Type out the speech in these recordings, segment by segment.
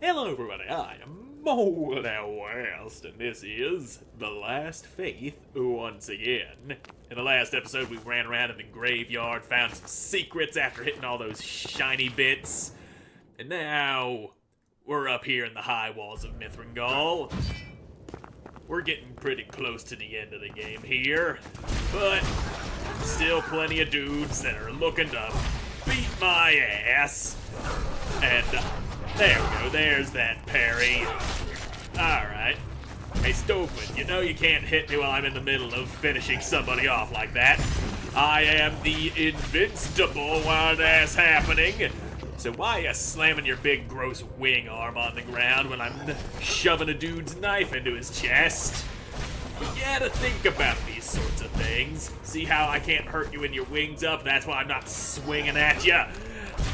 Hello everybody, I am Moldy West, and this is The Last Faith once again. In the last episode we ran around in the graveyard, found some secrets after hitting all those shiny bits, and now we're up here in the high walls of Mythringal. We're getting pretty close to the end of the game here, but still plenty of dudes that are looking to beat my ass, and there we go, there's that parry. Alright. Hey, stupid, you know you can't hit me while I'm in the middle of finishing somebody off like that. I am the invincible while that's happening. So why are you slamming your big gross wing arm on the ground when I'm shoving a dude's knife into his chest? You gotta think about these sorts of things. See how I can't hurt you when your wing's up? That's why I'm not swinging at you.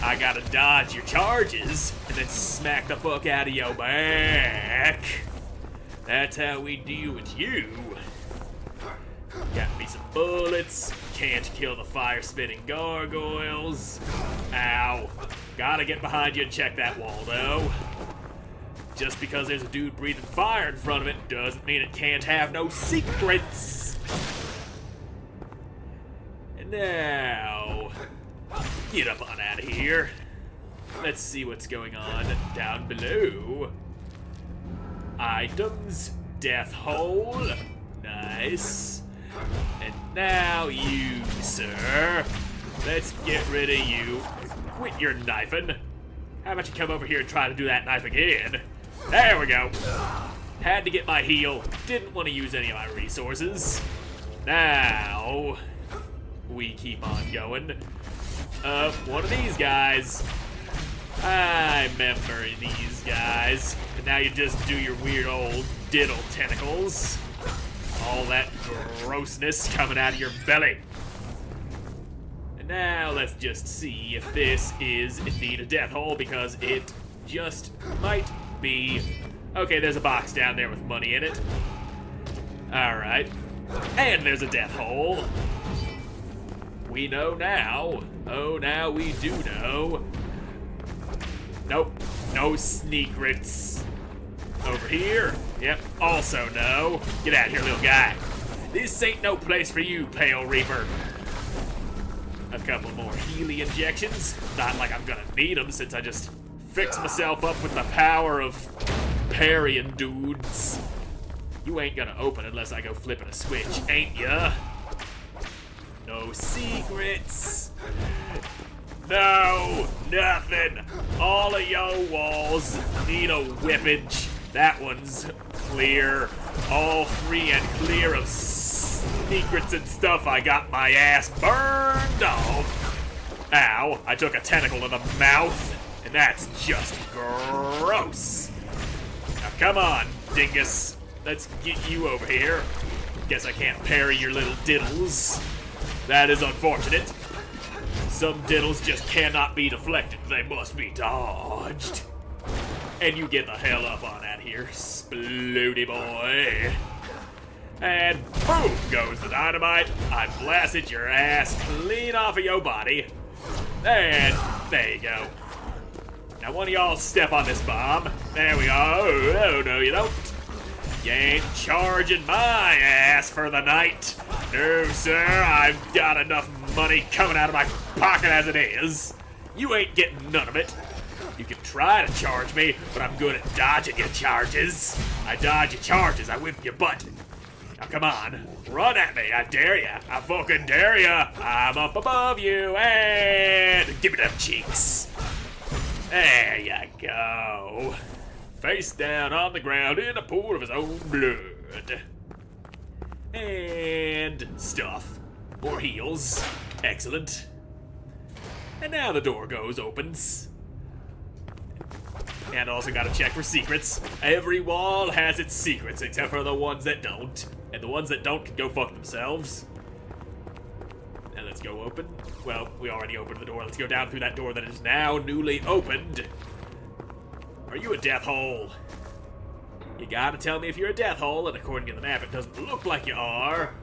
I gotta dodge your charges and then smack the fuck out of your back. That's how we deal with you. Got me some bullets. Can't kill the fire-spitting gargoyles. Ow. Gotta get behind you and check that wall, though. Just because there's a dude breathing fire in front of it doesn't mean it can't have no secrets. And now, get up on out of here. Let's see what's going on down below. Items, death hole, nice. And now you, sir. Let's get rid of you. Quit your knifing. How about you come over here and try to do that knife again? There we go. Had to get my heal. Didn't want to use any of my resources. Now, we keep on going. One of these guys. I remember these guys. And now you just do your weird old diddle tentacles. All that grossness coming out of your belly. And now let's just see if this is indeed a death hole, because it just might be. Okay, there's a box down there with money in it. Alright. And there's a death hole. We know now. Oh, now we do know. Nope. No secrets. Over here. Yep. Also no. Get out of here, little guy. This ain't no place for you, Pale Reaper. A couple more Healy injections. Not like I'm gonna need them, since I just fixed myself up with the power of parrying dudes. You ain't gonna open unless I go flipping a switch, ain't ya? No secrets. No, nothing. All of your walls need a whippage. That one's clear. All free and clear of secrets and stuff. I got my ass burned off. Ow, I took a tentacle in the mouth, and that's just gross. Now come on, dingus. Let's get you over here. Guess I can't parry your little diddles. That is unfortunate. Some diddles just cannot be deflected. They must be dodged. And you get the hell up on out here, splooty boy. And boom goes the dynamite. I blasted your ass clean off of your body. And there you go. Now one of y'all step on this bomb. There we go. Oh, no you don't. You ain't charging my ass for the night. No, sir, I've got enough money coming out of my pocket as it is. You ain't getting none of it. You can try to charge me, but I'm good at dodging your charges. I dodge your charges, I whip your butt. Now come on, run at me, I dare ya. I fucking dare ya. I'm up above you, and give me them cheeks. There you go. Face down on the ground in a pool of his own blood. And stuff. More heals. Excellent. And now the door opens. And also gotta check for secrets. Every wall has its secrets, except for the ones that don't. And the ones that don't can go fuck themselves. And let's go open. Well, we already opened the door. Let's go down through that door that is now newly opened. Are you a death hole? You gotta tell me if you're a death hole, and according to the map, it doesn't look like you are.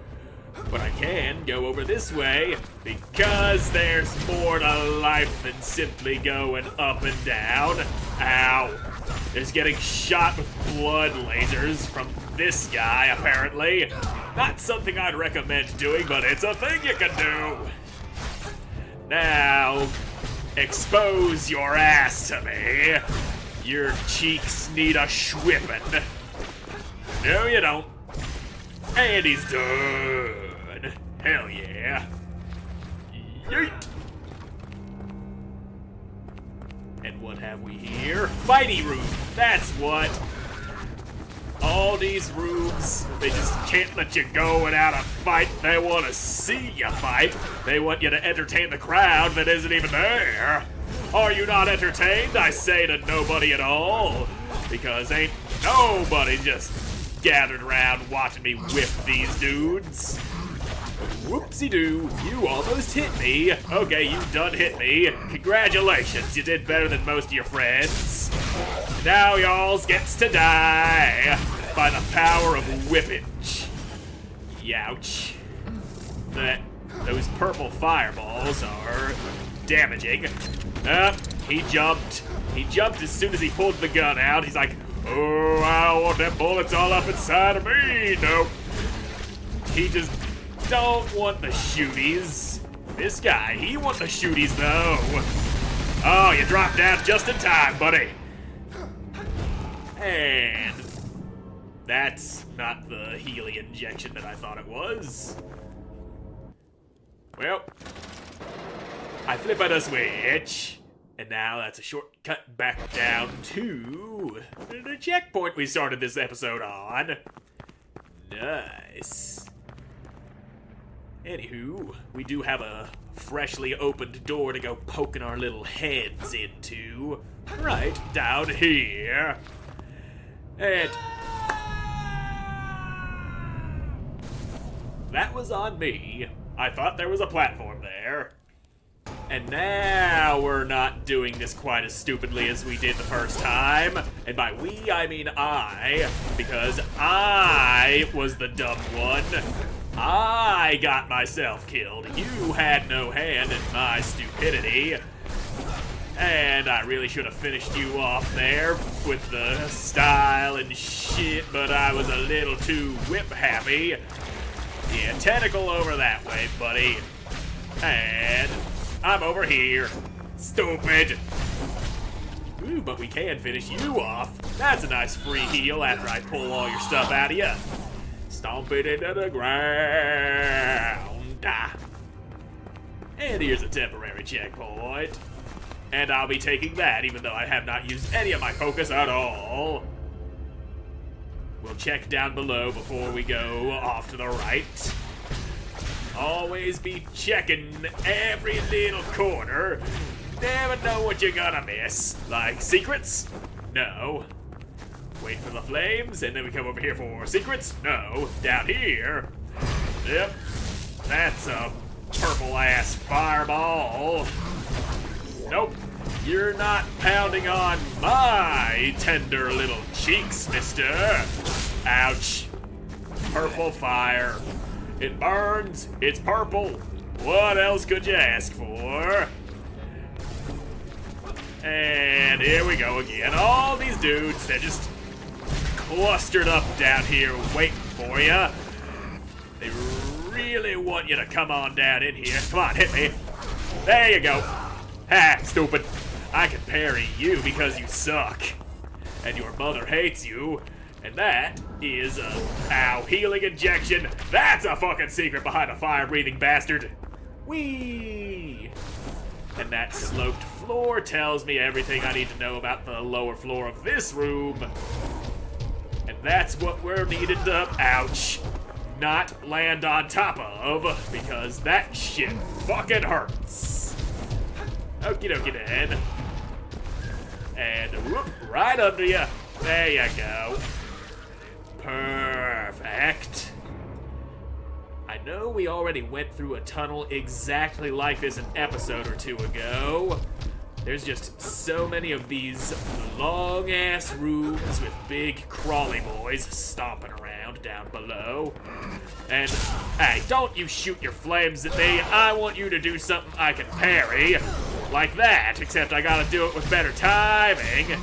But I can go over this way, because there's more to life than simply going up and down. Ow. is getting shot with blood lasers from this guy, apparently. Not something I'd recommend doing, but it's a thing you can do. Now, expose your ass to me. Your cheeks need a whipping. No, you don't. And he's done. Hell yeah. Yeet. And what have we here? Fighty room. That's what. All these rooms, they just can't let you go without a fight. They want to see you fight. They want you to entertain the crowd that isn't even there. Are you not entertained? I say to nobody at all. Because ain't nobody just gathered around watching me whip these dudes. Whoopsie-doo, you almost hit me. Okay, you done hit me. Congratulations, you did better than most of your friends. Now y'all's gets to die by the power of whippage. Youch. Those purple fireballs are damaging. He jumped. He jumped as soon as he pulled the gun out. He's like, oh, I don't want them bullets all up inside of me. Nope. He just don't want the shooties. This guy, he wants the shooties though. Oh, you dropped down just in time, buddy. And that's not the helium injection that I thought it was. Well, I flip on a switch, and now that's a shortcut back down to the checkpoint we started this episode on. Nice. Anywho, we do have a freshly opened door to go poking our little heads into. Right down here. And that was on me. I thought there was a platform there. And now we're not doing this quite as stupidly as we did the first time. And by we, I mean I, because I was the dumb one. I got myself killed. You had no hand in my stupidity. And I really should have finished you off there with the style and shit, but I was a little too whip happy. Yeah, tentacle over that way, buddy. And I'm over here. Stupid. Ooh, but we can finish you off. That's a nice free heal after I pull all your stuff out of you. Stomp it into the ground. And here's a temporary checkpoint. And I'll be taking that, even though I have not used any of my focus at all. We'll check down below before we go off to the right. Always be checking every little corner. Never know what you're gonna miss. Like secrets? No. Wait for the flames, and then we come over here for secrets? No. Down here? Yep. That's a purple-ass fireball. Nope. You're not pounding on my tender little cheeks, mister. Ouch. Purple fire. It burns. It's purple. What else could you ask for? And here we go again. All these dudes, they're just clustered up down here waiting for you. They really want you to come on down in here. Come on, hit me. There you go. Ha, stupid. I can parry you because you suck. And your mother hates you. And that is a, ow, healing injection. That's a fucking secret behind a fire-breathing bastard. Whee! And that sloped floor tells me everything I need to know about the lower floor of this room. And that's what we're needed to, ouch, not land on top of, because that shit fucking hurts. Okie dokie then. And whoop, right under you. There you go. Perfect. I know we already went through a tunnel exactly like this an episode or two ago. There's just so many of these long-ass rooms with big crawly boys stomping around down below. And, hey, don't you shoot your flames at me. I want you to do something I can parry. Like that, except I gotta do it with better timing.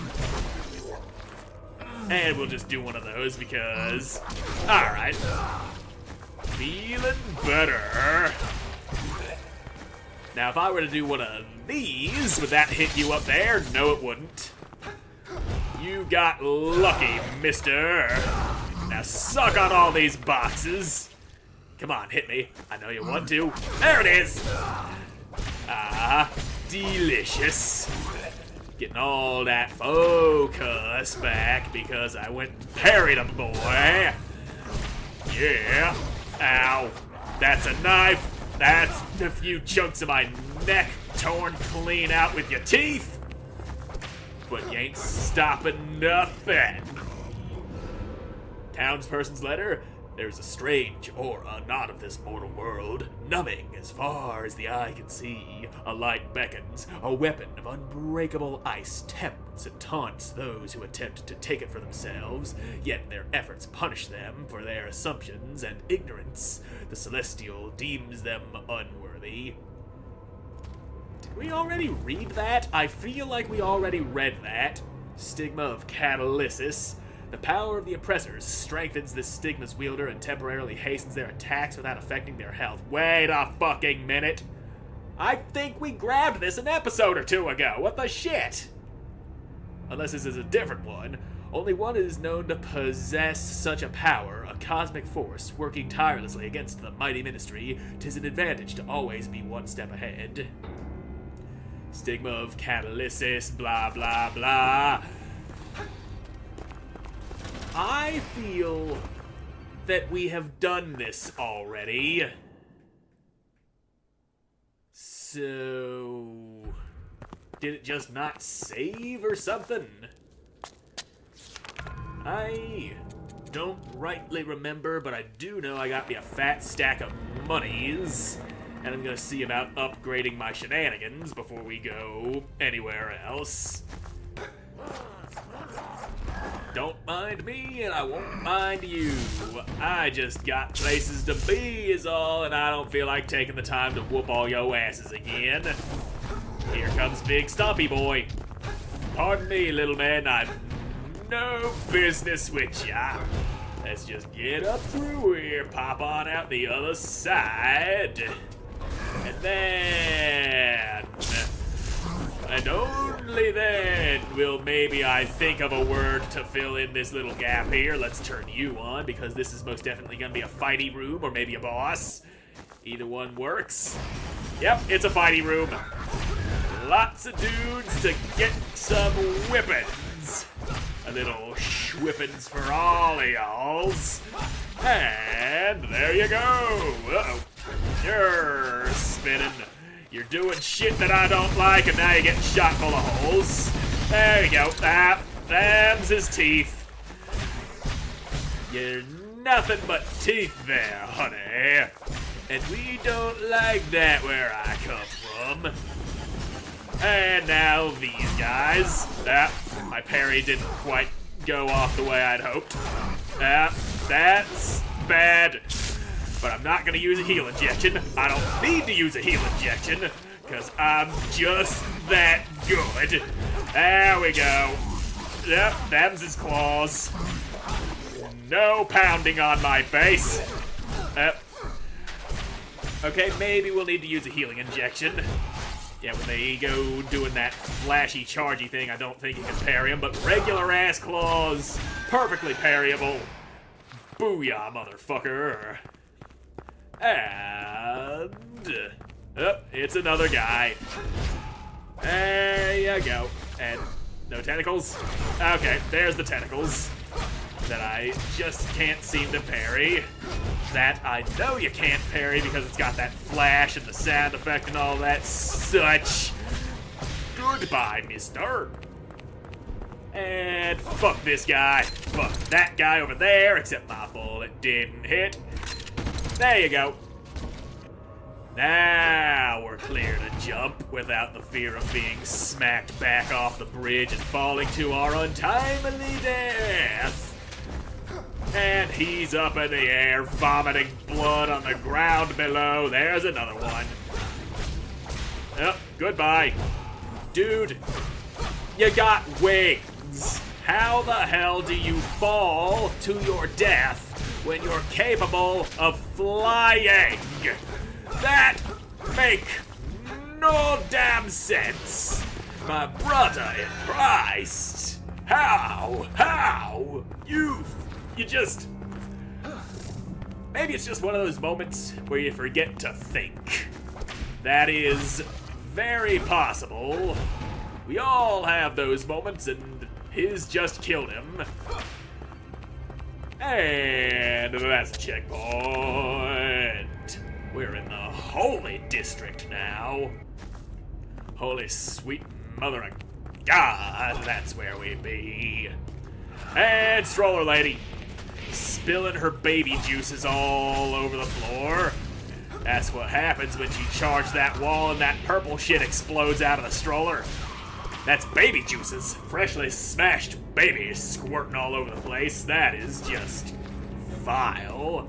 And we'll just do one of those because... Alright. Feeling better. Now, if I were to do one of these, would that hit you up there? No, it wouldn't. You got lucky, mister. Now suck on all these boxes. Come on, hit me. I know you want to. There it is. Ah, delicious. Getting all that focus back because I went and parried him, boy. Yeah. Ow. That's a knife. That's a few chunks of my neck torn clean out with your teeth. But you ain't stopping nothing. Townsperson's letter. There's a strange aura not of this mortal world, numbing as far as the eye can see. A light beckons, a weapon of unbreakable ice tempts and taunts those who attempt to take it for themselves, yet their efforts punish them for their assumptions and ignorance. The Celestial deems them unworthy. Did we already read that? I feel like we already read that. Stigma of catalysis. The power of the oppressors strengthens this stigma's wielder and temporarily hastens their attacks without affecting their health. Wait a fucking minute. I think we grabbed this an episode or two ago. What the shit? Unless this is a different one. Only one is known to possess such a power, a cosmic force, working tirelessly against the mighty ministry. 'Tis an advantage to always be one step ahead. Stigma of catalysis, blah, blah, blah. I feel that we have done this already. So... did it just not save or something? I don't rightly remember, but I do know I got me a fat stack of monies. And I'm gonna see about upgrading my shenanigans before we go anywhere else. Don't mind me, and I won't mind you. I just got places to be is all, and I don't feel like taking the time to whoop all yo asses again. Here comes Big Stompy Boy. Pardon me, little man, I've no business with ya. Let's just get up through here, pop on out the other side. And then... and only then will maybe I think of a word to fill in this little gap here. Let's turn you on, because this is most definitely going to be a fighty room, or maybe a boss. Either one works. Yep, it's a fighty room. Lots of dudes to get some whippins. A little whippins for all of y'alls. And there you go. Uh-oh. You're spinning. You're doing shit that I don't like, and now you're getting shot full of holes. There you go. Them's his teeth. You're nothing but teeth there, honey. And we don't like that where I come from. And now these guys. My parry didn't quite go off the way I'd hoped. That's bad. But I'm not gonna use a heal injection. I don't need to use a heal injection, because I'm just that good. There we go. Yep, them's his claws. No pounding on my face. Yep. Okay, maybe we'll need to use a healing injection. Yeah, when they go doing that flashy, chargy thing, I don't think you can parry them, but regular ass claws, perfectly parryable. Booyah, motherfucker. And... it's another guy. There you go. And no tentacles? Okay, there's the tentacles that I just can't seem to parry. That I know you can't parry because it's got that flash and the sound effect and all that such. Goodbye, mister. And fuck this guy. Fuck that guy over there, except my bullet didn't hit. There you go. Now we're clear to jump without the fear of being smacked back off the bridge and falling to our untimely death. And he's up in the air, vomiting blood on the ground below. There's another one. Goodbye. Dude, you got wings. How the hell do you fall to your death when you're capable of flying? That make no damn sense. My brother in Christ. How? You just... Maybe it's just one of those moments where you forget to think. That is very possible. We all have those moments, and his just killed him. And that's a checkpoint. We're in the Holy District now. Holy sweet mother of God, that's where we be. And stroller lady, spilling her baby juices all over the floor. That's what happens when you charge that wall and that purple shit explodes out of the stroller. That's baby juices, freshly smashed babies squirting all over the place. That is just vile.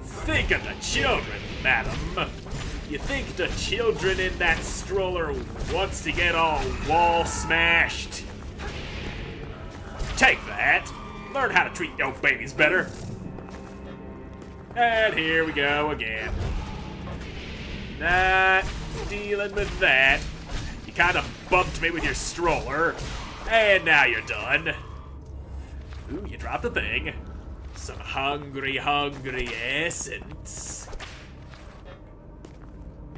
Think of the children, madam. You think the children in that stroller wants to get all wall smashed? Take that. Learn how to treat your babies better. And here we go again. Not dealing with that. You kind of bumped me with your stroller. And now you're done. Ooh, you dropped a thing. Some hungry essence.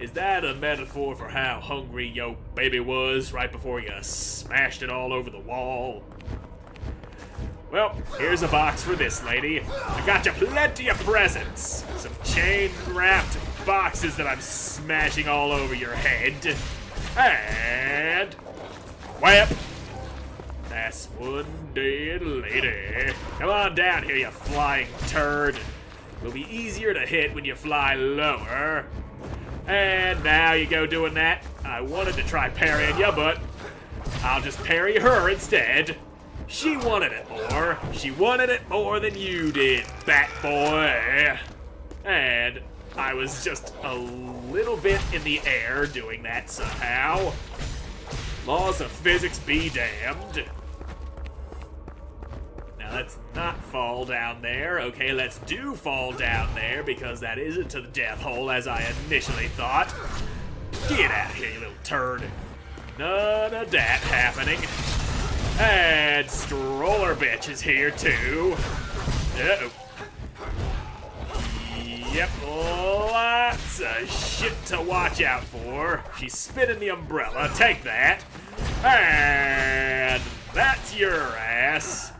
Is that a metaphor for how hungry your baby was right before you smashed it all over the wall? Well, here's a box for this lady. I got you plenty of presents. Some chain-wrapped boxes that I'm smashing all over your head. And... whap! That's one dead lady. Come on down here, you flying turd. It'll be easier to hit when you fly lower. And now you go doing that. I wanted to try parrying you, but I'll just parry her instead. She wanted it more. She wanted it more than you did, bat boy. And I was just a little bit in the air doing that somehow. Laws of physics be damned. Now let's not fall down there. Okay, let's do fall down there because that isn't to the death hole as I initially thought. Get out of here, you little turd. None of that happening. And stroller bitch is here too. Uh-oh. Yep, lots of shit to watch out for. She's spinning the umbrella. Take that. And that's your ass.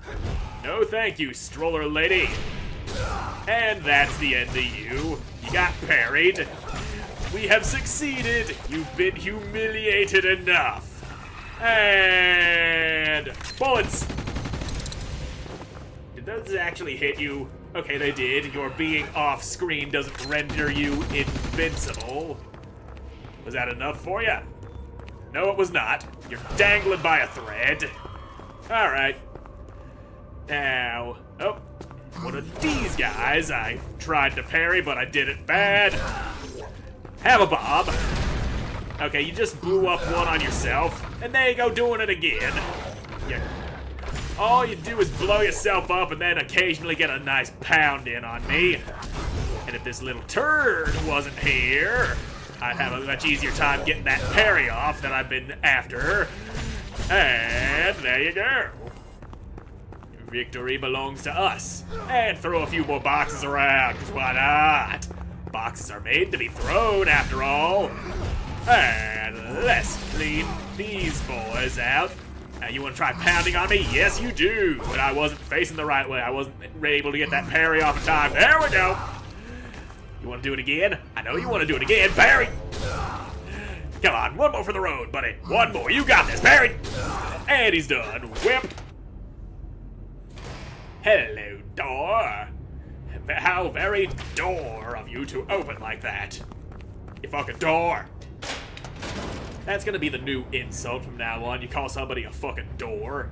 No thank you, stroller lady. And that's the end of you. You got parried. We have succeeded. You've been humiliated enough. And bullets. Did those actually hit you? Okay, they did. Your being off screen doesn't render you invincible. Was that enough for you? No, it was not. You're dangling by a thread. All right. Now, oh, one of these guys I tried to parry, but I did it bad. Have a bomb. Okay, you just blew up one on yourself, and there you go doing it again. All you do is blow yourself up and then occasionally get a nice pound in on me. And if this little turd wasn't here, I'd have a much easier time getting that parry off that I've been after. And there you go. Victory belongs to us. And throw a few more boxes around, because why not? Boxes are made to be thrown, after all. And let's clean these boys out. Now, you want to try pounding on me? Yes, you do. But I wasn't facing the right way. I wasn't able to get that parry off in time. There we go. You want to do it again? I know you want to do it again. Parry. Come on, one more for the road, buddy. One more. You got this. Parry. And he's done. Whip. Hello, door. How very door of you to open like that. You fucking door. That's gonna be the new insult from now on. You call somebody a fucking door.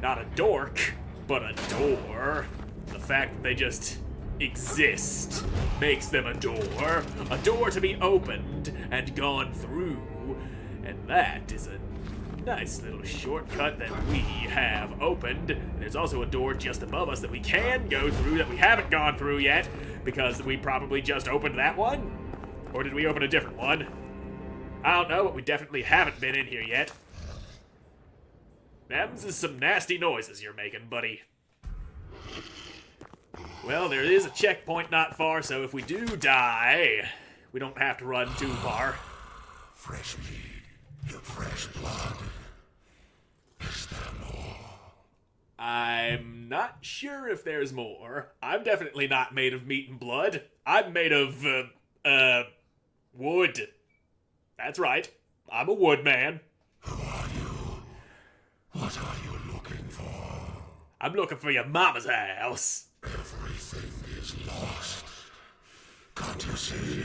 Not a dork, but a door. The fact that they just exist makes them a door. A door to be opened and gone through. And that is a Nice little shortcut that we have opened. There's also a door just above us that we can go through that we haven't gone through yet because we probably just opened that one. Or did we open a different one? I don't know, but we definitely haven't been in here yet. Them's is some nasty noises you're making, buddy. Well, there is a checkpoint not far, so if we do die, we don't have to run too far. Fresh meat, your fresh blood. Is there more? I'm not sure if there's more. I'm definitely not made of meat and blood. I'm made of, wood. That's right. I'm a wood man. Who are you? What are you looking for? I'm looking for your mama's house. Everything is lost. Can't you see?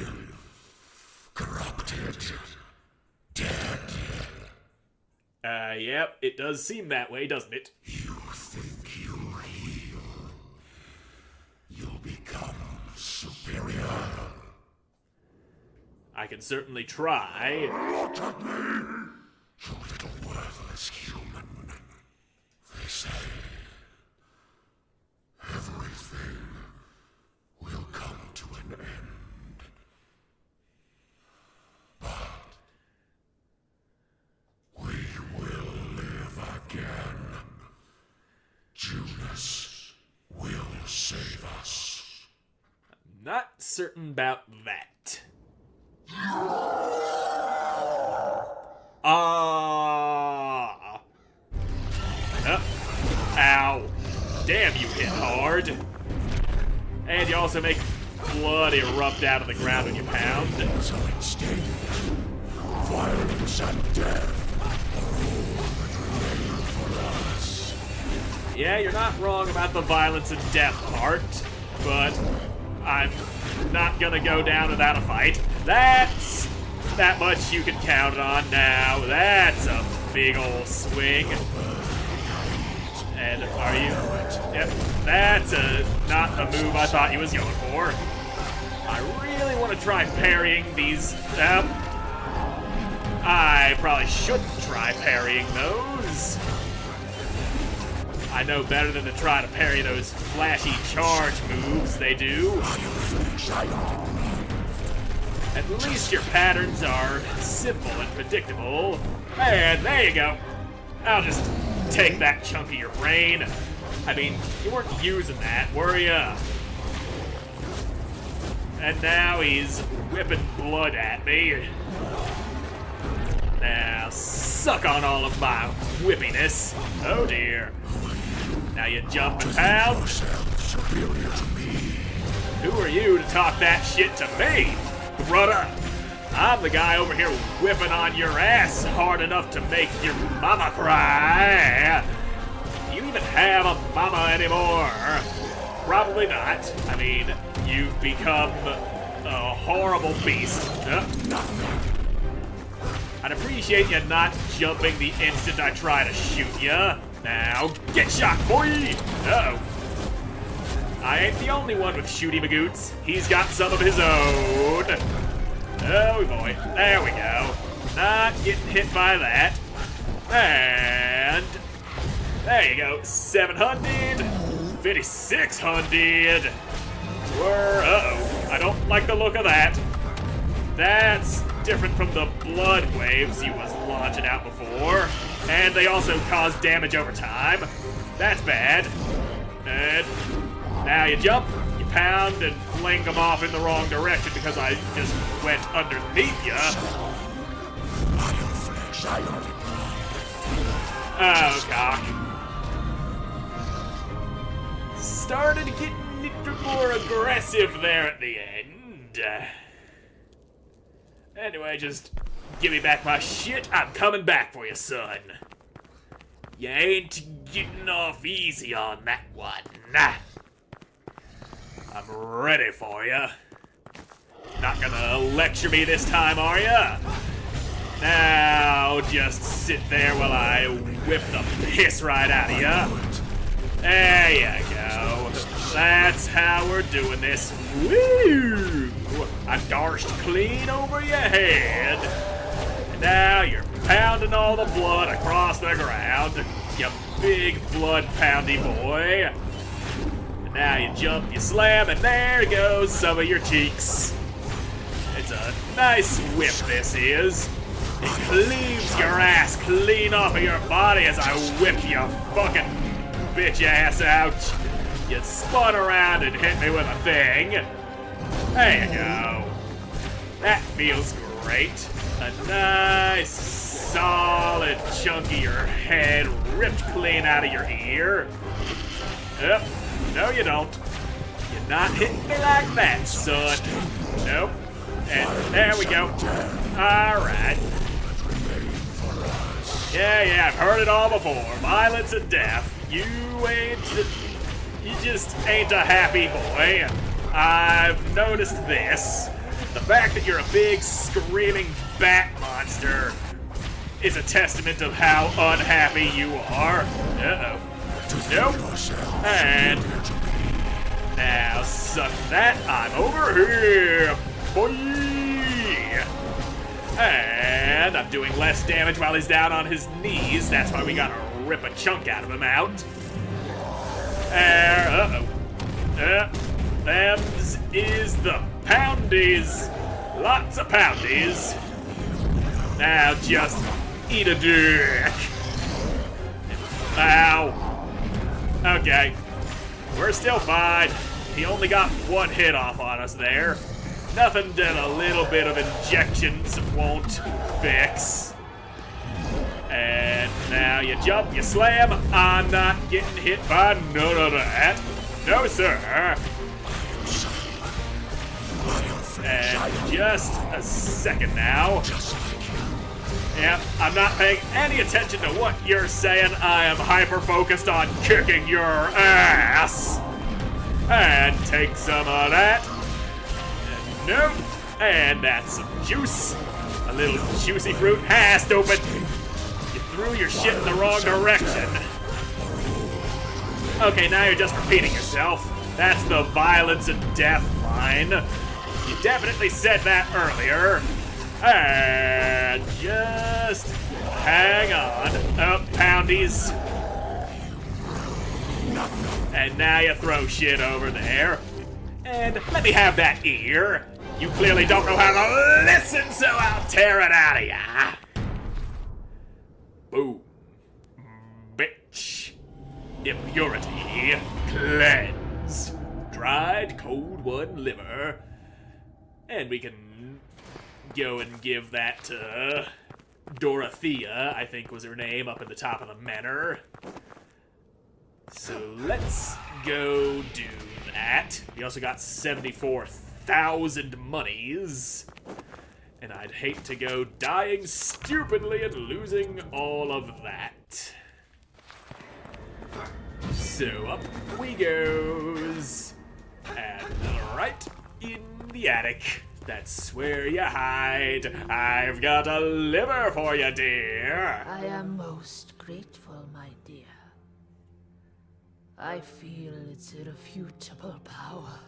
Corrupted. Dead. Yep, it does seem that way, doesn't it? You think you'll heal. You'll become superior. I can certainly try. Look at me! You little worthless human. They say everything will come to an end. But we will live again. Junas will save us. Not certain about that. Ow. Damn, you hit hard. And you also make blood erupt out of the ground when you pound. So instead, violence and death are all that remain for us. Yeah, you're not wrong about the violence and death part, but I'm not gonna go down without a fight. That's that much you can count on now. That's a big ol' swing. And are you? Yep, that's not the move I thought he was going for. I really want to try parrying these. I probably shouldn't try parrying those. I know better than to try to parry those flashy charge moves they do. At least your patterns are simple and predictable. And there you go. I'll just take that chunk of your brain. I mean, you weren't using that, were ya? And now he's whipping blood at me. Now, suck on all of my whippiness. Oh dear. Now you jump and pound. Superior to me. Who are you to talk that shit to me, brother? I'm the guy over here whipping on your ass hard enough to make your mama cry. Do you even have a mama anymore? Probably not. I mean, you've become a horrible beast. I'd appreciate you not jumping the instant I try to shoot ya. Now, get shot, boy! Uh-oh. I ain't the only one with shooty magoots. He's got some of his own. Oh boy, there we go. Not getting hit by that. And there you go, 700, 5600. Uh-oh, I don't like the look of that. That's different from the blood waves he was launching out before. And they also cause damage over time. That's bad. And now you jump, you pound, and fling them off in the wrong direction because I just went underneath ya. Oh, cock. Started getting a little more aggressive there at the end. Anyway, just give me back my shit. I'm coming back for you, son. You ain't getting off easy on that one. I'm ready for you. Not gonna lecture me this time, are ya? Now, just sit there while I whip the piss right out of ya. There you go. That's how we're doing this. Woo! I darshed clean over your head. And now you're pounding all the blood across the ground. You big blood poundy boy. And now you jump, you slam, and there goes some of your cheeks. It's a nice whip, this is. It cleaves your ass clean off of your body as I whip your fucking bitch ass out. You spun around and hit me with a thing. There you go. That feels great. A nice, solid chunk of your head ripped clean out of your ear. Yep. No, you don't. You're not hitting me like that, son. Nope. And there we go. Alright. Yeah, I've heard it all before. Violence and death. You just ain't a happy boy. I've noticed this. The fact that you're a big, screaming bat monster is a testament of how unhappy you are. Uh-oh. Nope. And now suck that. I'm over here, boy. And I'm doing less damage while he's down on his knees. That's why we gotta rip a chunk out of him out. There. Uh-oh. Them's is the poundies. Lots of poundies. Now just eat a dick. Ow. Okay. We're still fine. He only got one hit off on us there. Nothing that a little bit of injections won't fix. And now you jump, you slam. I'm not getting hit by none of that. No, sir. And just a second now. Yep, I'm not paying any attention to what you're saying. I am hyper-focused on kicking your ass. And take some of that. And nope. And that's some juice. A little juicy fruit. Ha, stupid. You threw your shit in the wrong direction. Okay, now you're just repeating yourself. That's the violence and death line. You definitely said that earlier. And just hang on. Oh, poundies. And now you throw shit over there. And let me have that ear. You clearly don't know how to listen, so I'll tear it out of ya. Boom. Bitch. Impurity. Cleanse. Dried cold one liver. And we can go and give that to Dorothea, I think was her name, up at the top of the manor. So let's go do that. We also got 74,000 monies. And I'd hate to go dying stupidly and losing all of that. So up we goes. And right in the attic. That's where you hide. I've got a liver for you, dear. I am most grateful, my dear. I feel its irrefutable power.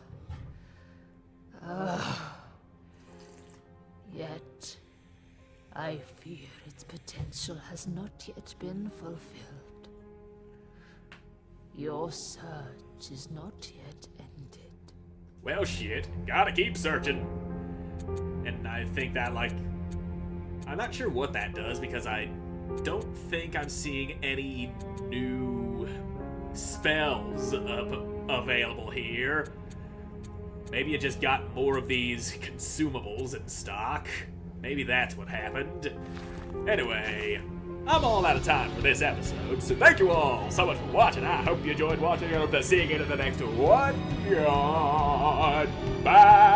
Yet, I fear its potential has not yet been fulfilled. Your search is not yet ended. Well, shit. Gotta keep searching. And I think that, I'm not sure what that does because I don't think I'm seeing any new spells available here. Maybe you just got more of these consumables in stock. Maybe that's what happened. Anyway, I'm all out of time for this episode, so thank you all so much for watching. I hope you enjoyed watching, and I hope to see you again in the next one. Bye!